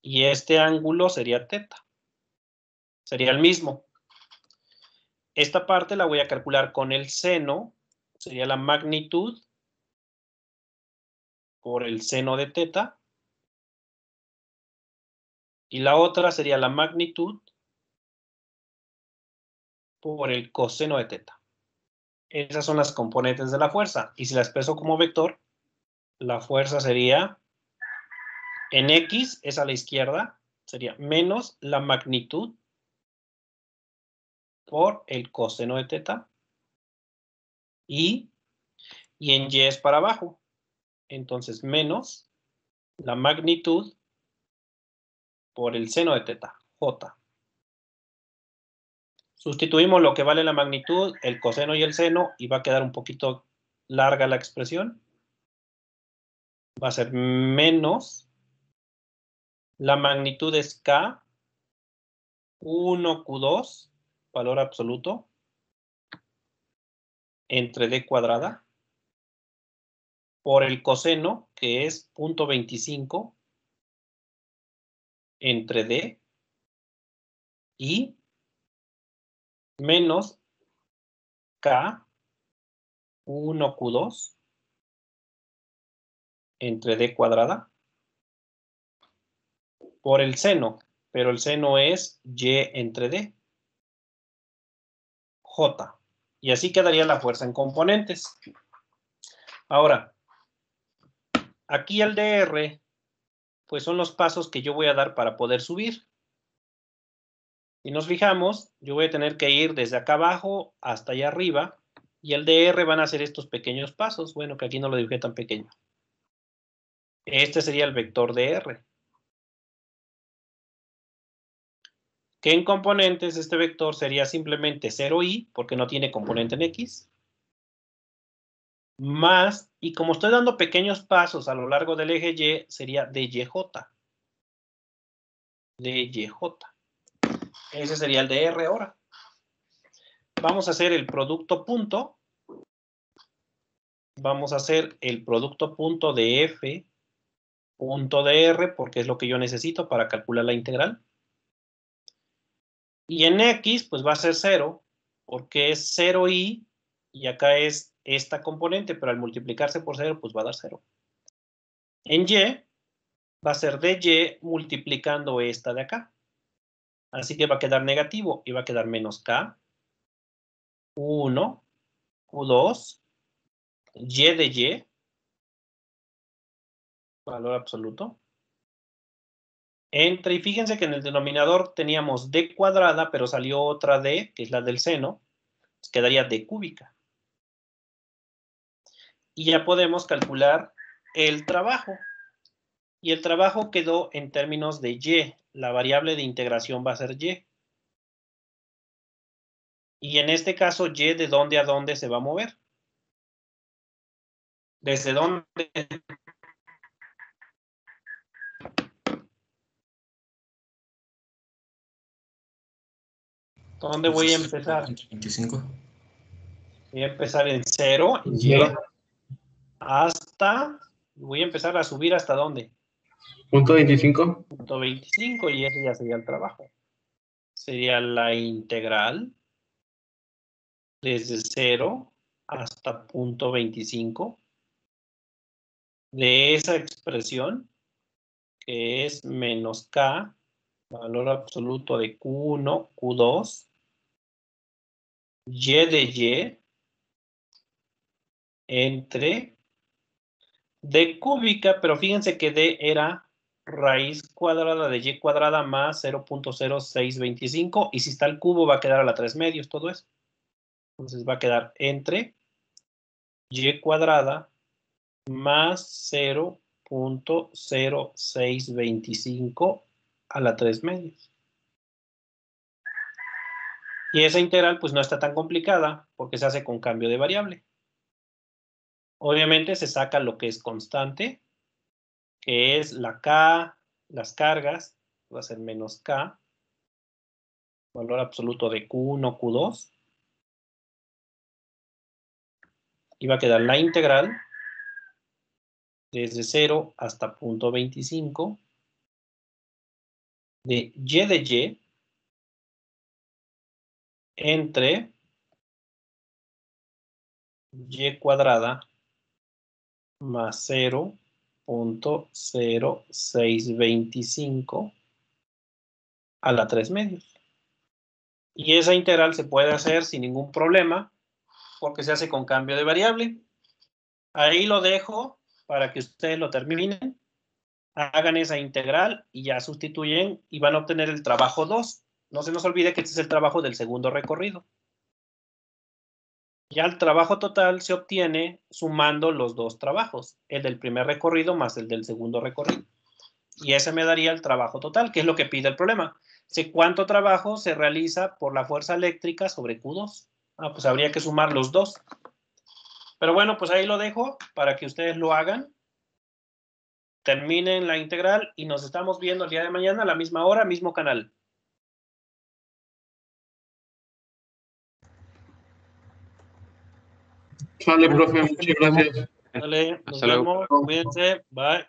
Y este ángulo sería teta. Sería el mismo. Esta parte la voy a calcular con el seno. Sería la magnitud por el seno de teta. Y la otra sería la magnitud por el coseno de teta. Esas son las componentes de la fuerza. Y si la expreso como vector, la fuerza sería en X, es a la izquierda, sería menos la magnitud por el coseno de teta. Y en Y es para abajo. Entonces, menos la magnitud por el seno de teta, J. Sustituimos lo que vale la magnitud, el coseno y el seno, y va a quedar un poquito larga la expresión. Va a ser menos, la magnitud es K, 1 Q2, valor absoluto, entre D cuadrada, por el coseno, que es 0.25, entre D, y menos K, 1 Q2, entre D cuadrada, por el seno, pero el seno es Y entre D, J. Y así quedaría la fuerza en componentes. Ahora, aquí el DR, pues son los pasos que yo voy a dar para poder subir. Si nos fijamos, yo voy a tener que ir desde acá abajo hasta allá arriba, y el DR van a ser estos pequeños pasos. Bueno, que aquí no lo dibujé tan pequeño. Este sería el vector DR. Que en componentes este vector sería simplemente 0i, porque no tiene componente en X, más, y como estoy dando pequeños pasos a lo largo del eje Y, sería DYJ. DYJ. Ese sería el DR ahora. Vamos a hacer el producto punto. Vamos a hacer el producto punto de F punto DR, porque es lo que yo necesito para calcular la integral. Y en X, pues va a ser 0, porque es 0i, y acá es esta componente, pero al multiplicarse por 0, pues va a dar 0. En Y, va a ser dy multiplicando esta de acá. Así que va a quedar negativo, y va a quedar menos k, Q1, Q2, y de y, valor absoluto, entre, y fíjense que en el denominador teníamos d cuadrada, pero salió otra d, que es la del seno, pues quedaría d cúbica. Y ya podemos calcular el trabajo. Y el trabajo quedó en términos de y. La variable de integración va a ser y. Y en este caso, y de dónde a dónde se va a mover. ¿Desde dónde? ¿Dónde voy a empezar? 25. Voy a empezar en 0, en y, hasta, voy a empezar a subir hasta dónde. Punto 25. Punto 25, y ese ya sería el trabajo. Sería la integral desde 0 hasta punto 25 de esa expresión, que es menos k, valor absoluto de Q1, Q2, y de y, entre d cúbica, pero fíjense que d era raíz cuadrada de y cuadrada más 0.0625, y si está el cubo va a quedar a la 3 medios todo eso. Entonces va a quedar entre y cuadrada más 0.0625 a la 3 medios. Y esa integral pues no está tan complicada porque se hace con cambio de variable. Obviamente se saca lo que es constante, que es la k, las cargas, va a ser menos k, valor absoluto de Q1, Q2. Y va a quedar la integral desde 0 hasta punto 25 de y entre y cuadrada más 0.0625 a la 3 medios. Y esa integral se puede hacer sin ningún problema porque se hace con cambio de variable. Ahí lo dejo para que ustedes lo terminen, hagan esa integral y ya sustituyen y van a obtener el trabajo 2. No se nos olvide que este es el trabajo del segundo recorrido. Ya el trabajo total se obtiene sumando los dos trabajos, el del primer recorrido más el del segundo recorrido. Y ese me daría el trabajo total, que es lo que pide el problema. Sé cuánto trabajo se realiza por la fuerza eléctrica sobre Q2. Pues habría que sumar los dos. Pero bueno, pues ahí lo dejo para que ustedes lo hagan. Terminen la integral y nos estamos viendo el día de mañana a la misma hora, mismo canal. Sale, profe, muchas gracias. Dale, nos Hasta luego. vemos. Cuídense. Bye.